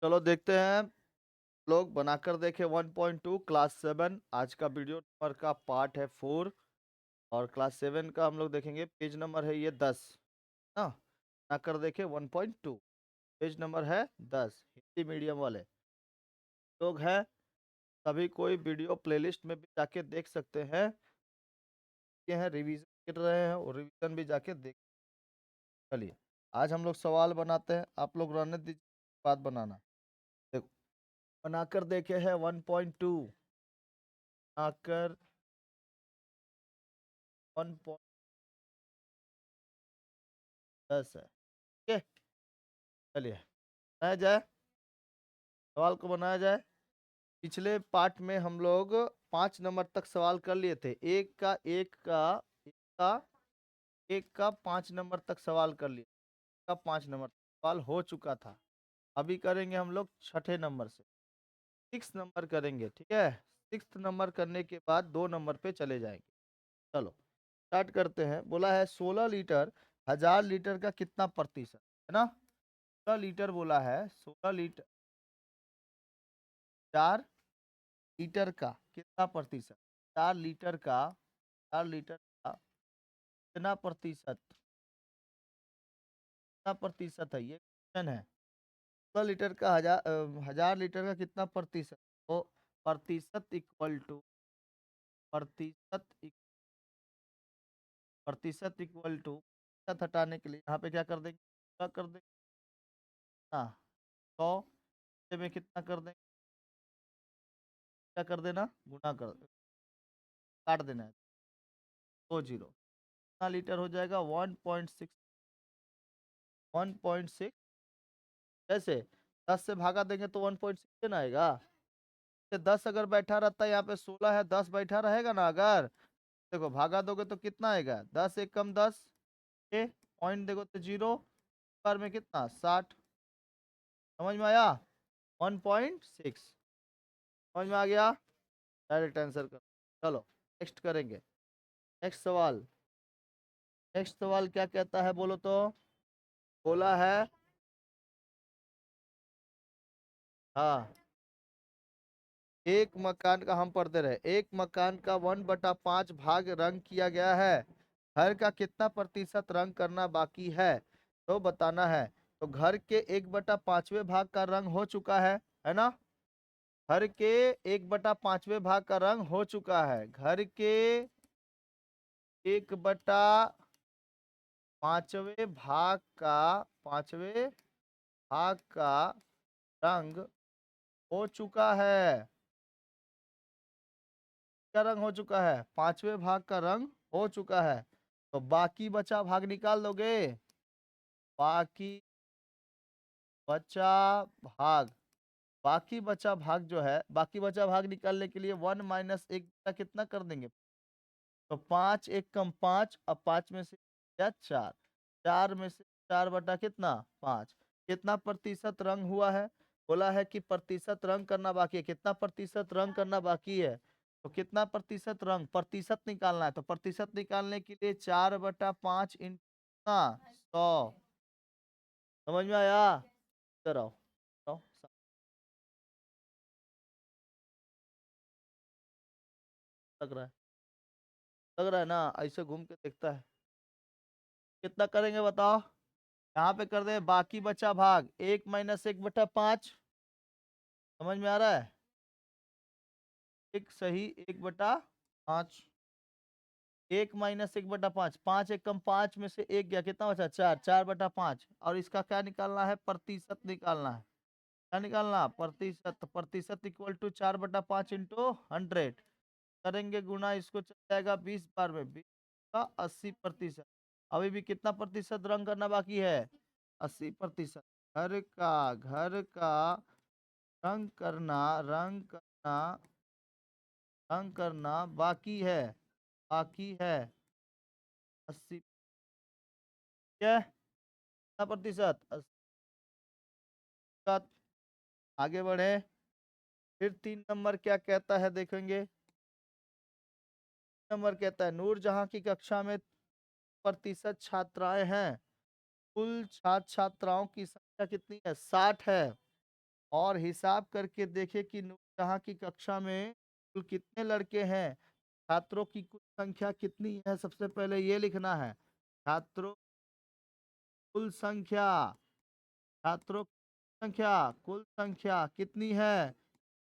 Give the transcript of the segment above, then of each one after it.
चलो देखते हैं। लोग बनाकर देखे 1.2 क्लास 7 आज का वीडियो नंबर का पार्ट है 4। और क्लास 7 का हम लोग देखेंगे पेज नंबर है ये 10 ना। बनाकर देखे 1.2 पेज नंबर है 10 हिंदी मीडियम वाले लोग हैं। सभी कोई वीडियो प्लेलिस्ट में भी जाके देख सकते हैं। ये है रिवीजन कर रहे हैं और रिवीजन भी जाके देख। चलिए आज हम लोग सवाल बनाते हैं, आप लोग रहने दीजिए बात बनाना। देखो बनाकर देखे हैं 1.2 आकर 1.10 है। ठीक है, चलिए बनाया जाए, सवाल को बनाया जाए। पिछले पार्ट में हम लोग 5 नंबर तक सवाल कर लिए थे। एक का 5 नंबर तक सवाल कर लिए। का 5 नंबर सवाल हो चुका था। अभी करेंगे हम लोग छठे नंबर से 6 नंबर करेंगे। ठीक है, 6 नंबर करने के बाद 2 नंबर पे चले जाएंगे। चलो स्टार्ट करते हैं। बोला है 16 लीटर 1000 लीटर का कितना प्रतिशत है ना। 16 लीटर बोला है, 16 लीटर 4 लीटर का कितना प्रतिशत। 4 लीटर का 4 लीटर का कितना प्रतिशत, कितना प्रतिशत है ये क्वेश्चन है। 16 लीटर का 1000 लीटर का कितना प्रतिशत। तो प्रतिशत इक्वल टू प्रतिशत प्रतिशत इक्वल टू प्रतिशत हटाने के लिए यहाँ पे क्या कर देंगे, क्या कर देंगे ना। 100 में कितना कर देंगे, क्या कर देना, गुना कर काट देना है। 2 जीरो कितना लीटर हो जाएगा 1.6। 1.6 कैसे, 10 से भागा देंगे तो 1.6 ना आएगा। 10 अगर बैठा रहता है यहाँ पे 16 है, 10 बैठा रहेगा ना अगर। देखो भागा दोगे तो कितना आएगा, 10 एक कम 10 ए पॉइंट देखो तो 0 पर में कितना 60। समझ में आया 1.6 समझ में आ गया। डायरेक्ट आंसर कर। चलो नेक्स्ट करेंगे। नेक्स्ट सवाल क्या कहता है बोलो तो। बोला है हाँ, एक मकान का हम पढ़ते रहे, एक मकान का 1/5 भाग रंग किया गया है। घर का कितना प्रतिशत रंग करना बाकी है तो बताना है। तो घर के 1/5वें भाग का रंग हो चुका है ना। घर के 1/5वें भाग का रंग हो चुका है। घर के 1/5वें भाग का 5वें भाग का रंग हो चुका है। क्या रंग हो चुका है, 5वें भाग का रंग हो चुका है। तो बाकी बचा भाग निकाल दोगे। बाकी बचा भाग, बाकी बचा भाग जो है, बाकी बचा भाग निकालने के लिए 1 - 1 का कितना कर देंगे। तो 5 एक कम 5, अब 5 में से या 4, 4 में से 4 बटा कितना 5। कितना प्रतिशत रंग हुआ है। बोला है कि प्रतिशत रंग करना बाकी है। कितना प्रतिशत रंग करना बाकी है, तो कितना प्रतिशत रंग, प्रतिशत निकालना है। तो प्रतिशत निकालने के लिए 4/5 इंटू 100। समझ में आया। इधर आओ, आओ, लग रहा है, लग रहा है ना, ऐसे घूम के देखता है। कितना करेंगे बताओ। यहाँ पे कर दे बाकी बचा भाग 1 - 1/5। समझ में आ रहा है। एक सही 1/5। 1 - 1/5, 5 एक कम 5 में से एक गया, कितना बचा 4, 4/5। और इसका क्या निकालना है, प्रतिशत निकालना है। क्या निकालना, प्रतिशत। प्रतिशत इक्वल टू 4/5 इंटू 100। करेंगे गुना, इसको चल जाएगा 20 बार में, 20 का 80%। अभी भी कितना प्रतिशत रंग करना बाकी है, 80%। घर का रंग करना बाकी है, बाकी है 80। क्या, कितना प्रतिशत 80। आगे बढ़े, फिर 3 नंबर क्या कहता है देखेंगे। नंबर कहता है नूरजहां की कक्षा में प्रतिशत छात्राएं हैं। कुल छात्र छात्राओं की संख्या कितनी है, 60 है। और हिसाब करके देखे कि नूरजहां की कक्षा में कुल कितने लड़के हैं। छात्रों की कुल संख्या कितनी है, सबसे पहले ये लिखना है। छात्रों कुल संख्या, छात्रों की संख्या, कुल संख्या कितनी है,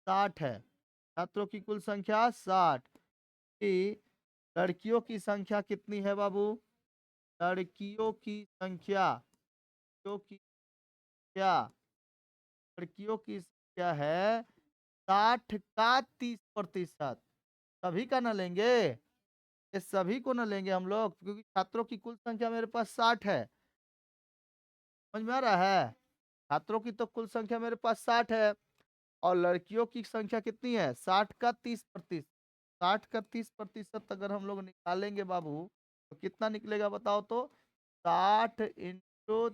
60 है। छात्रों की कुल संख्या 60। कि लड़कियों की संख्या कितनी है बाबू, लड़कियों की संख्या, लड़कियों की क्या, लड़कियों की संख्या है 60 का 30%। सभी का ना लेंगे, ये सभी को ना लेंगे हम लोग, क्योंकि छात्रों की कुल संख्या मेरे पास 60 है। समझ में आ रहा है, छात्रों की तो कुल संख्या मेरे पास 60 है, और लड़कियों की संख्या कितनी है, 60 का 30%। 60 का 30% अगर हम लोग निकालेंगे बाबू, तो कितना निकलेगा बताओ तो, 60 इंटू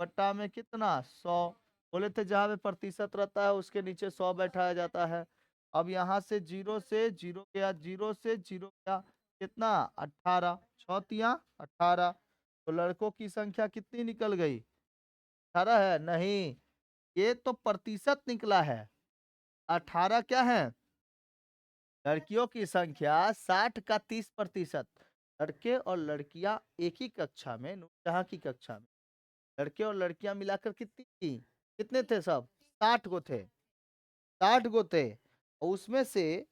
बट्टा में कितना, 100। बोले थे जहां पे प्रतिशत रहता है उसके नीचे 100 बैठाया जाता है। अब यहाँ से जीरो से जीरो गया, जीरो से जीरो गया, कितना, 18, छतिया 18। तो लड़कों की संख्या कितनी निकल गई, 18 है, नहीं, ये तो प्रतिशत निकला है। 18 क्या है, लड़कियों की संख्या 60 का 30%। लड़के और लड़कियां एक ही कक्षा में, नूरजहां की कक्षा में लड़के और लड़कियां मिलाकर कितनी थी, कितने थे सब, 60 गो थे, 60 गो थे। और उसमें से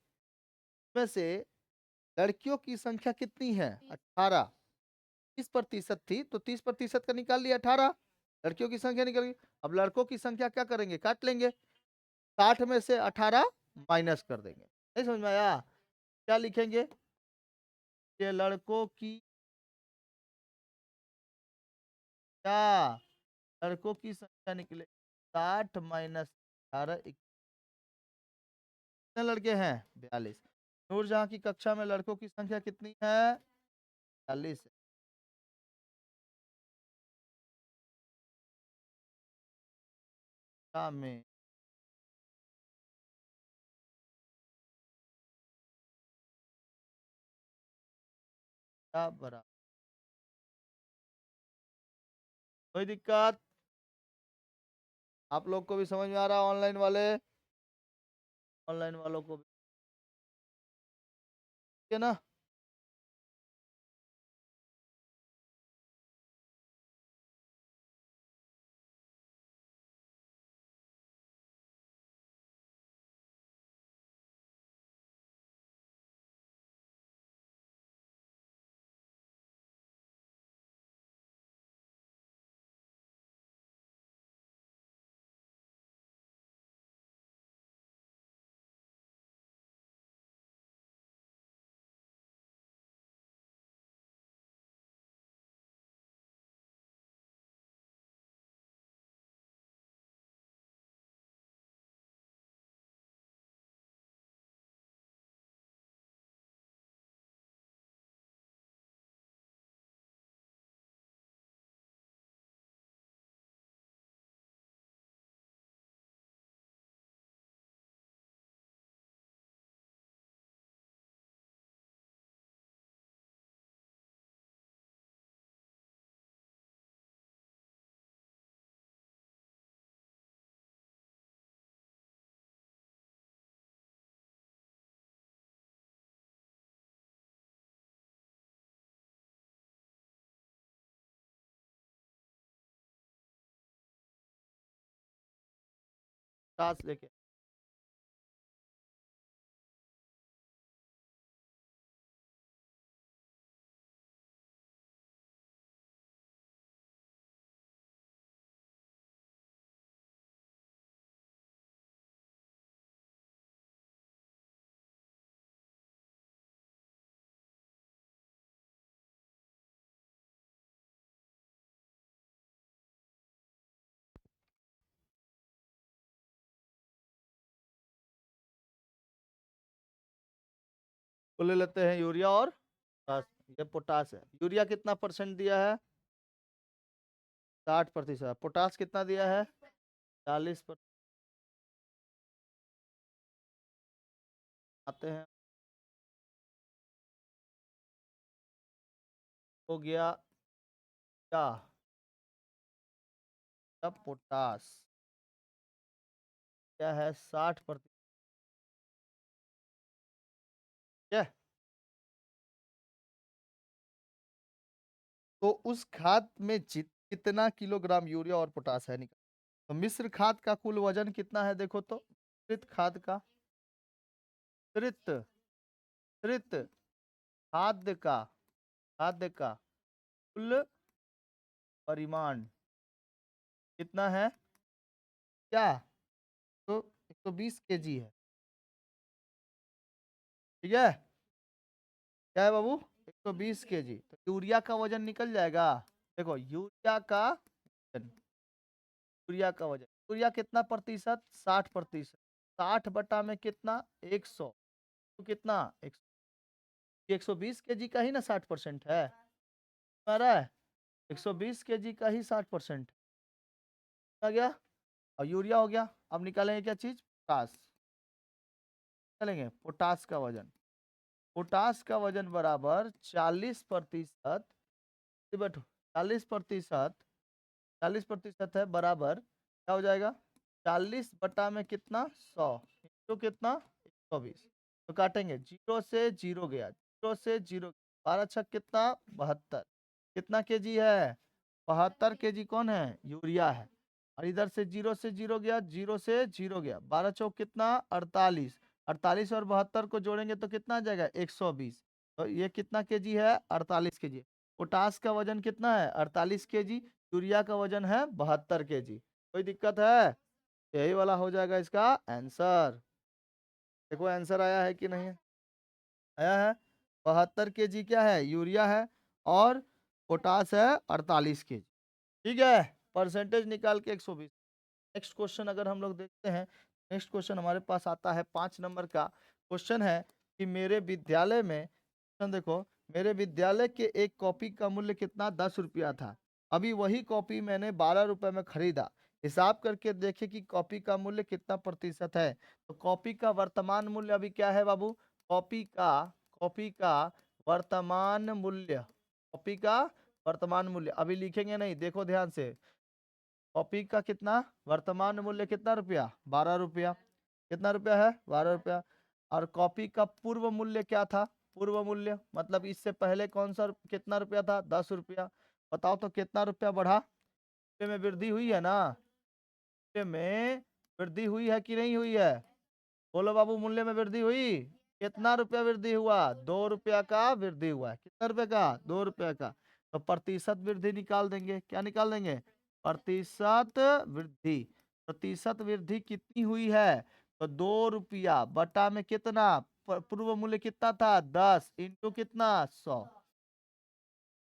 लड़कियों की संख्या कितनी है, 18, 30% थी, तो 30% का निकाल लिया 18, लड़कियों की संख्या निकल गई। अब लड़कों की संख्या क्या करेंगे, काट लेंगे, 60 में से 18 माइनस कर देंगे। नहीं समझ में आया, क्या लिखेंगे, ये लड़कों की क्या, लड़कों की संख्या निकले 60 माइनस 18, कितने लड़के हैं, 42। नूरजहां की कक्षा में लड़कों की संख्या कितनी है, 40 में। क्या बराबर, कोई दिक्कत, आप लोग को भी समझ में आ रहा है, ऑनलाइन वाले, ऑनलाइन वालों को भी, ठीक है ना। टास्क लेके, तो ले लेते हैं यूरिया और पोटास। ये पोटास है, यूरिया कितना परसेंट दिया है, 60%। पोटास कितना दिया है, 40%। आते हैं, हो गया क्या, तब पोटास, क्या है 60%। क्या तो उस खाद में कितना किलोग्राम यूरिया और पोटास है निकाल। तो मिश्र खाद का कुल वजन कितना है देखो तो, मिश्रित खाद का, मिश्रित मिश्रित खाद्य का, खाद्य का कुल परिमाण कितना है, क्या तो 120 केजी है। ठीक है, क्या है बाबू 120 केजी। तो यूरिया का वजन निकल जाएगा। देखो यूरिया का वजन, यूरिया का वजन, यूरिया कितना प्रतिशत, 60%। 60 बटा में कितना 100, तो कितना 120 केजी का ही ना 60% है, आ रहा है 120 केजी का ही 60% आ गया। और यूरिया हो गया। अब निकालेंगे क्या चीज, पोटास निकालेंगे। पोटास का वजन, पोटास का वजन बराबर 40%, बैठो 40%, 40% है बराबर क्या हो जाएगा, 40 बटा में कितना 100, तो कितना 120। तो काटेंगे, जीरो से जीरो गया, जीरो से जीरो, 12 छक कितना 72, कितना केजी है 72 केजी, कौन है यूरिया है। और इधर से जीरो गया, जीरो से जीरो गया, 12 चौक कितना 48, 48 और 72 को जोड़ेंगे तो कितना आ जाएगा 120। तो ये कितना केजी है 48 केजी। पोटास का वजन कितना है 48 केजी, यूरिया का वजन है 72 केजी। कोई दिक्कत है, यही वाला हो जाएगा इसका आंसर। देखो आंसर आया है कि नहीं आया है। 72 केजी क्या है यूरिया है, और पोटास है 48 केजी। ठीक है, परसेंटेज निकाल के 120। नेक्स्ट क्वेश्चन अगर हम लोग देखते हैं, नेक्स्ट क्वेश्चन हमारे पास आता है 5 नंबर का क्वेश्चन है कि मेरे विद्यालय में, देखो मेरे विद्यालय के एक कॉपी का मूल्य कितना 10 रुपया था, अभी वही कॉपी मैंने 12 रुपए में खरीदा, हिसाब करके देखे कि कॉपी का मूल्य कितना प्रतिशत है। तो कॉपी का वर्तमान मूल्य अभी क्या है बाबू, कॉपी का, कॉपी का वर्तमान मूल्य, कॉपी का वर्तमान मूल्य अभी लिखेंगे नहीं, देखो ध्यान से। कॉपी का कितना वर्तमान मूल्य कितना रुपया 12 रुपया, कितना रुपया है 12 रुपया। और कॉपी का पूर्व मूल्य क्या था, पूर्व मूल्य मतलब इससे पहले कौन सा कितना रुपया था 10 रुपया। बताओ तो कितना रुपया बढ़ा, रुपये में वृद्धि हुई है ना, रुपये में वृद्धि हुई है कि नहीं हुई है, बोलो बाबू मूल्य में वृद्धि हुई, कितना रुपया वृद्धि हुआ 2 रुपया का वृद्धि हुआ है, कितना रुपए का 2 रुपया का। तो प्रतिशत वृद्धि निकाल देंगे, क्या निकाल देंगे प्रतिशत वृद्धि, प्रतिशत वृद्धि कितनी हुई है, तो 2 रुपया बटा में कितना, पूर्व मूल्य कितना था 10 इंटू कितना 100,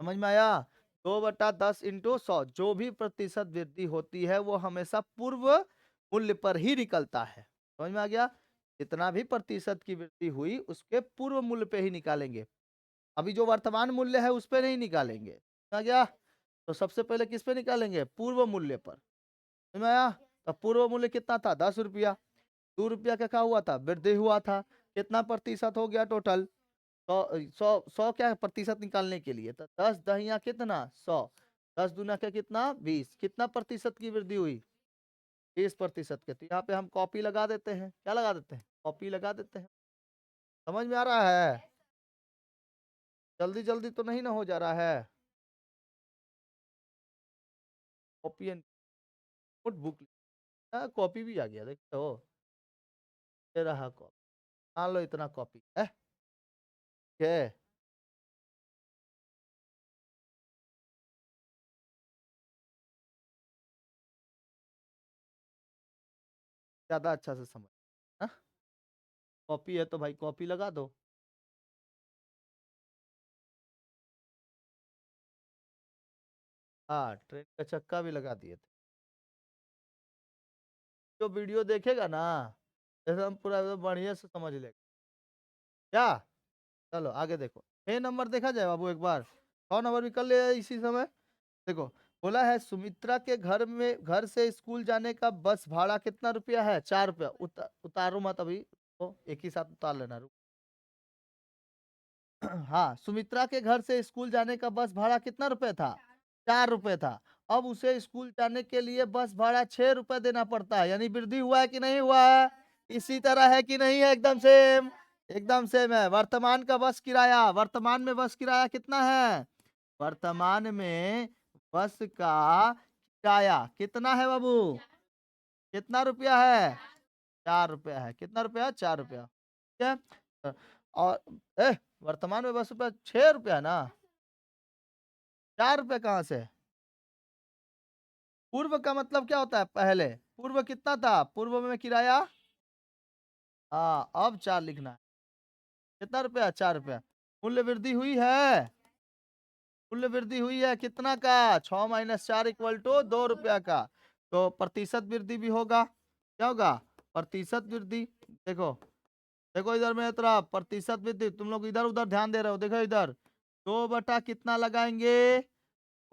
समझ में आया। 2/10 इंटू 100, जो भी प्रतिशत वृद्धि होती है वो हमेशा पूर्व मूल्य पर ही निकलता है, समझ में आ गया। जितना भी प्रतिशत की वृद्धि हुई उसके पूर्व मूल्य पे ही निकालेंगे, अभी जो वर्तमान मूल्य है उस पे नहीं निकालेंगे, आ गया। तो सबसे पहले किस पे निकालेंगे, पूर्व मूल्य पर, समझ में आया। तो पूर्व मूल्य कितना था 10 रुपया, 2 रुपया का क्या हुआ था वृद्धि हुआ था, कितना प्रतिशत हो गया टोटल, 100 क्या है प्रतिशत निकालने के लिए, तो 10 दहिया कितना 100, 10 दूना का कितना 20, कितना प्रतिशत की वृद्धि हुई 20% के। तो यहाँ पे हम कॉपी लगा देते हैं, क्या लगा देते हैं कॉपी लगा देते हैं। समझ में आ रहा है, जल्दी जल्दी तो नहीं ना हो जा रहा है। कॉपी एंड नोटबुक, कॉपी भी आ गया देखते हो, ये रहा कॉपी, मान लो इतना कॉपी है, ठीक है। ज्यादा अच्छा से समझ, हाँ? कॉपी है तो भाई कॉपी लगा दो। हाँ ट्रेन का चक्का भी लगा दिए थे। जो वीडियो देखेगा ना, जैसे हम पूरा एकदम बढ़िया से समझ लेगा, क्या। चलो आगे देखो, 6 नंबर देखा जाए बाबू एक बार, 6 नंबर भी कर ले इसी समय। देखो बोला है सुमित्रा के घर में, घर से स्कूल जाने का बस भाड़ा कितना रुपया है 4 रुपया, उतारो मत अभी, तो एक ही साथ उतार लेना, रुक। हाँ सुमित्रा के घर से स्कूल जाने का बस भाड़ा कितना रुपए था 4 रुपए था, अब उसे स्कूल जाने के लिए बस भाड़ा 6 रुपए देना पड़ता है, यानी वृद्धि हुआ है कि नहीं हुआ है? इसी तरह है कि नहीं है? एकदम सेम, एकदम सेम है। वर्तमान का बस किराया, वर्तमान में बस किराया कितना है? वर्तमान में बस का किराया कितना है बाबू? कितना रुपया है? 4 रुपया है। कितना रुपया? 4 रुपया। ठीक है। और वर्तमान में बस रुपया 6 रुपया ना, 4 रुपया कहाँ से? पूर्व का मतलब क्या होता है? पहले पूर्व कितना था? पूर्व में किराया, हाँ, अब 4 लिखना है। कितना रुपया? 4 रुपया। मूल्य वृद्धि हुई है, मूल्य वृद्धि हुई है कितना का? 6 - 4 = 2 रुपया का। तो प्रतिशत वृद्धि भी होगा। क्या होगा? प्रतिशत वृद्धि। देखो, देखो इधर मेरी तरफ प्रतिशत वृद्धि, तुम लोग इधर उधर ध्यान दे रहे हो, देखो इधर 2 बटा कितना लगाएंगे?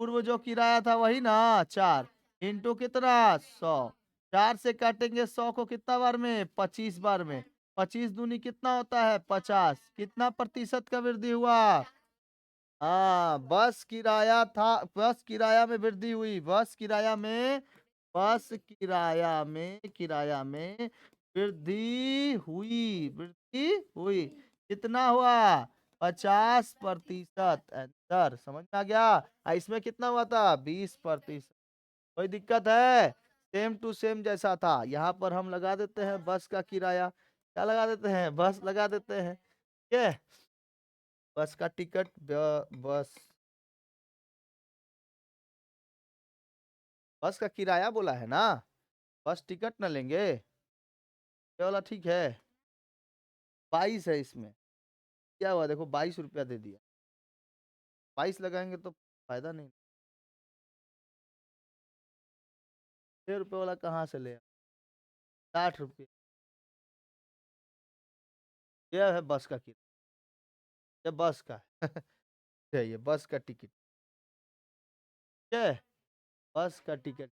पूर्व जो किराया था वही ना, 4 इंटू कितना? 100। 4 से काटेंगे 100 को कितना बार में? 25 बार में। 25 दूनी कितना होता है? 50। कितना प्रतिशत का वृद्धि हुआ? हाँ, बस किराया था, बस किराया में वृद्धि हुई, बस किराया में, बस किराया में वृद्धि हुई, वृद्धि हुई। कितना हुआ? 50%। आंसर समझ में आ गया? इसमें कितना हुआ था? 20%। कोई दिक्कत है? सेम टू सेम जैसा था। यहाँ पर हम लगा देते हैं बस का किराया। क्या लगा देते हैं? बस लगा देते हैं। ठीक है, बस का टिकट, बस, बस का किराया बोला है ना, बस टिकट ना लेंगे? ये वाला ठीक है। 22 है इसमें। क्या हुआ? देखो 22 रुपया दे दिया, 22 लगाएंगे तो फायदा नहीं। 6 रुपये वाला कहाँ से ले? 60 रुपये। यह है बस का किराया, ये बस का है। ये बस का टिकट। ठीक है, बस का टिकट,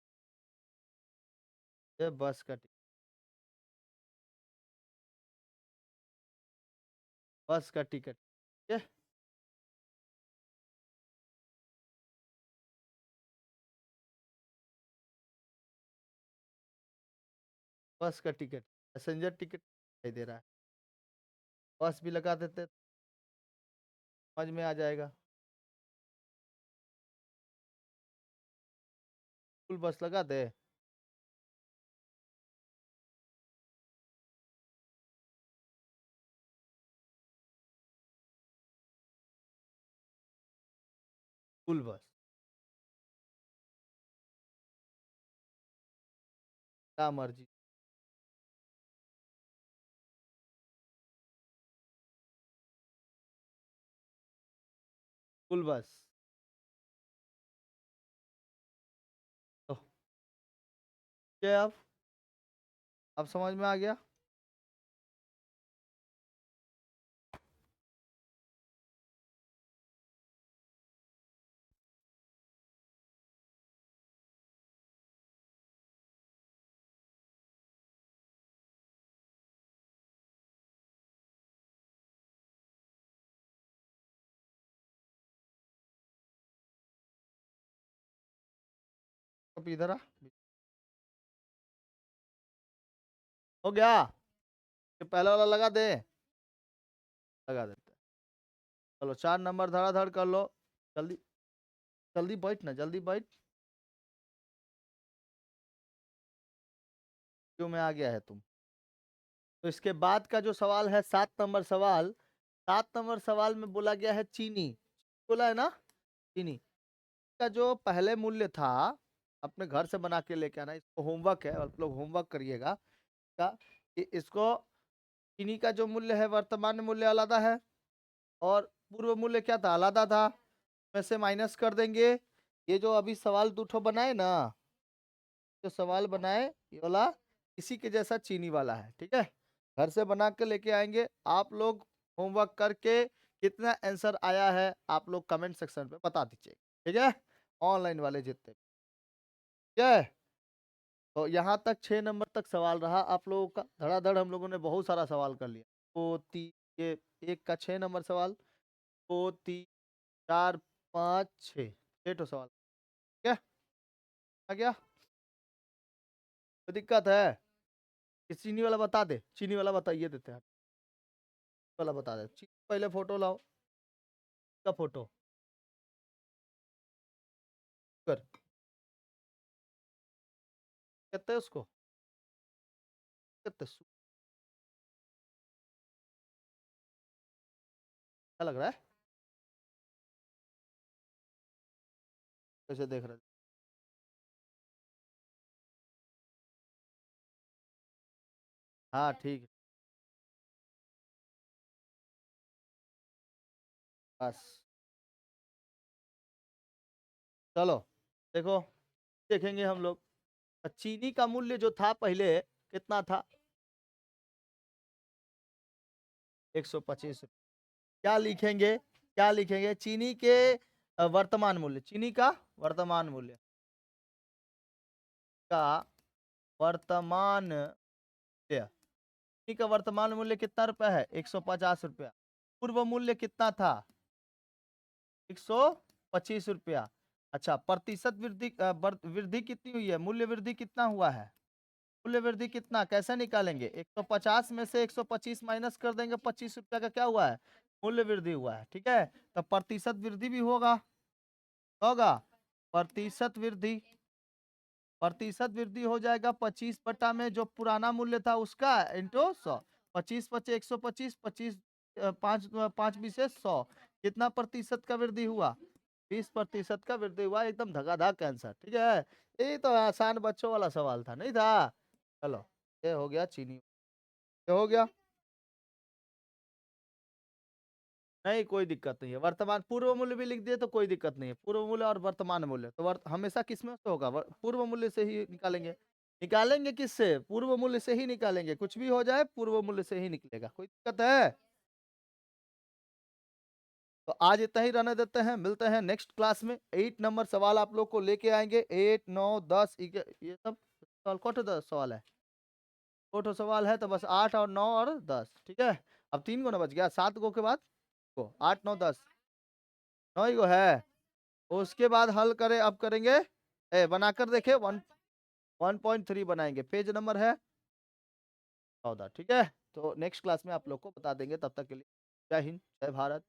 ये बस का टिकट, बस का टिकट। ठीक है, बस का टिकट, पैसेंजर टिकट दिखाई दे रहा है। बस भी लगा देते, समझ में आ जाएगा। फुल बस लगा दे। फुल बस, क्या मर्जी। फुल बस। तो क्या अब समझ में आ गया? अब इधर आ, हो गया? ये पहला वाला लगा दे, लगा देते हैं। चलो 4 नंबर धड़ाधड़ कर लो, जल्दी, जल्दी बैठ ना, जल्दी बैठ। क्यों में आ गया है तुम? तो इसके बाद का जो सवाल है 7 नंबर सवाल, 7 नंबर सवाल में बोला गया है चीनी, बोला है ना, चीनी का जो पहले मूल्य था, अपने घर से बना के लेके आना, इसको होमवर्क है, आप लोग होमवर्क करिएगा का, कि इसको चीनी का जो मूल्य है, वर्तमान मूल्य अलग है और पूर्व मूल्य क्या था? अलग था। में से माइनस कर देंगे। ये जो अभी सवाल दूठो बनाए ना, जो सवाल बनाए ये वाला इसी के जैसा चीनी वाला है। ठीक है, घर से बना के लेके आएंगे आप लोग, होमवर्क करके कितना आंसर आया है आप लोग कमेंट सेक्शन पे बता दीजिए। ठीक है, ऑनलाइन वाले जितने। ठीक है, तो यहाँ तक 6 नंबर तक सवाल रहा आप लोगों का। धड़ाधड़ हम लोगों ने बहुत सारा सवाल कर लिया। दो तीन, ये एक का 6 नंबर सवाल, 2 3 4 5 6, 6 सवाल। ठीक है। आ गया? कोई दिक्कत है? कि चीनी वाला बता दे, चीनी वाला बताइए देते हैं वाला बता दे। पहले फोटो लाओ का फोटो कर कहते हैं उसको, कहते हैं, क्या लग रहा है? कैसे देख रहे हैं? हाँ ठीक है, बस चलो देखो, देखेंगे हम लोग। चीनी का मूल्य जो था पहले कितना था? 125। क्या लिखेंगे? क्या लिखेंगे? चीनी के वर्तमान मूल्य, चीनी का वर्तमान मूल्य का वर्तमान मूल्य, चीनी का वर्तमान मूल्य कितना रुपया है? 150 रुपया। पूर्व मूल्य कितना था? 125 रुपया। अच्छा, प्रतिशत वृद्धि वृद्धि कितनी हुई है? मूल्य वृद्धि कितना हुआ है? मूल्य वृद्धि कितना कैसे निकालेंगे? 150 में से 125 माइनस कर देंगे, 25 रुपया का क्या हुआ है? मूल्य वृद्धि हुआ है। ठीक है, तो प्रतिशत वृद्धि भी होगा, होगा प्रतिशत वृद्धि। प्रतिशत वृद्धि हो जाएगा 25 बटा में जो पुराना मूल्य था उसका इंटू 100। 25 × 5 = 125, 25 पाँच पाँच बीसे 100। कितना प्रतिशत का वृद्धि हुआ? 20% का वृद्धि हुआ। एकदम धगाधक आंसर। ठीक है, ये तो आसान बच्चों वाला सवाल था, नहीं था? चलो, ये हो गया चीनी, ये हो गया। नहीं, कोई दिक्कत नहीं है। वर्तमान पूर्व मूल्य भी लिख दिए तो कोई दिक्कत नहीं है। पूर्व मूल्य और वर्तमान मूल्य तो हमेशा किसमें से होगा? पूर्व मूल्य से ही निकालेंगे। निकालेंगे किससे? पूर्व मूल्य से ही निकालेंगे। कुछ भी हो जाए पूर्व मूल्य से ही निकलेगा। कोई दिक्कत है? तो आज इतना ही रहने देते हैं, मिलते हैं नेक्स्ट क्लास में। 8 नंबर सवाल आप लोग को लेके आएंगे। 8, 9, 10 ये सब सवाल कौन 10 सवाल है? दो सवाल है तो बस 8 और 9 और 10। ठीक है, अब 3 गो ना बच गया, 7 गो के बाद को 8, 9, 10, 9 ही गो है। उसके बाद हल करें, अब करेंगे बनाकर देखे 1.3 बनाएंगे। पेज नंबर है 14। ठीक है, तो नेक्स्ट क्लास में आप लोग को बता देंगे। तब तक के लिए जय हिंद, जय भारत।